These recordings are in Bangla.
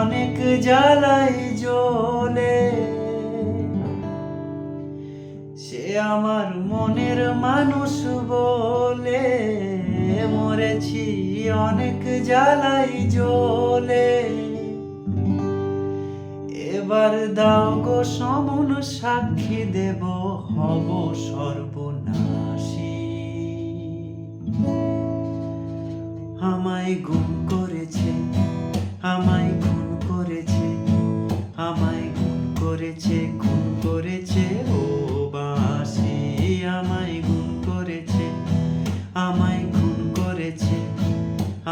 অনেক জ্বালাই জ্বলে, সে আমার মনের মানুষ বলে। মরেছি অনেক জ্বালাই জ্বলে, এবার দাও গো সমন সাক্ষী দেব হব সর্বনাশী। আমায় গুম করেছে, আমায় খুন করেছে, আমায় খুন করেছে, খুন করেছে ও বাঁশি। আমায় গুম করেছে, আমায় খুন করেছে,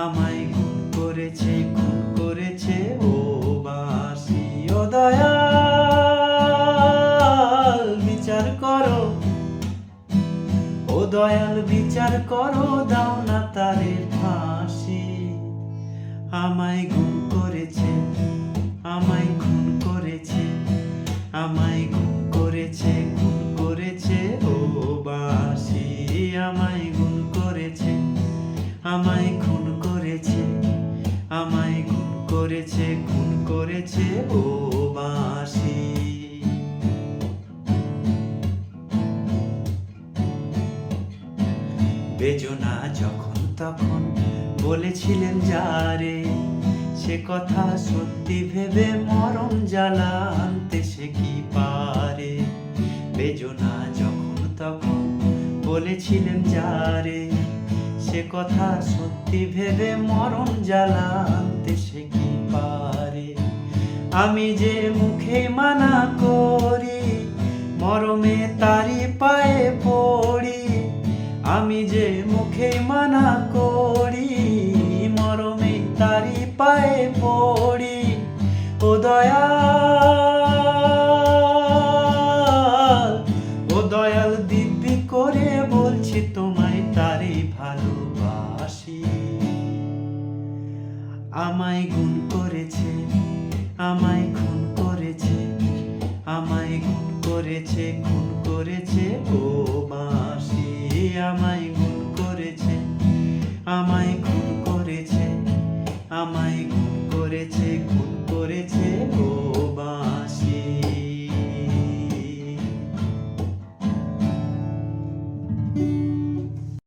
আমায় খুন করেছে, খুন করেছে ও বাঁশি। ও দয়াল বিচার করো, ও দয়াল বিচার করো, দাও না তারে ফাঁসি। আমায় গুম করেছে, আমায় খুন করেছে, আমায় খুন করেছে, খুন করেছে ও বাঁশি। আমায় গুম করেছে, আমায় খুন করেছে, আমায় খুন করেছে, খুন করেছে ও বাঁশি। বেজনা যখন তখন বলেছিলেন যারে, সে কথা সত্যি ভেবে মরণ জ্বালা আনতে সে কি পারে। বেজনা যখন তখন বলেছিলেন যারে, সে কথা সত্যি ভেবে মরণ জ্বালা আনতে সে কি পারে। আমি যে মুখে মানা করি, মরমে তারি পায়ে পড়ি। আমি যে মুখে মানা করি, মরমে তারি পায়ে পড়ি। ও দয়াল, ও দয়াল দিব্যি করে বলছি তোমায় তারি ভালোবাসি। আমায় গুণ করেছে, আমায় খুন করেছে, আমায় গুণ করেছে, খুন করেছে ও বাঁশি। আমায় গুণ করেছে, আমায় খুন করেছে, আমায় খুন করেছে, খুন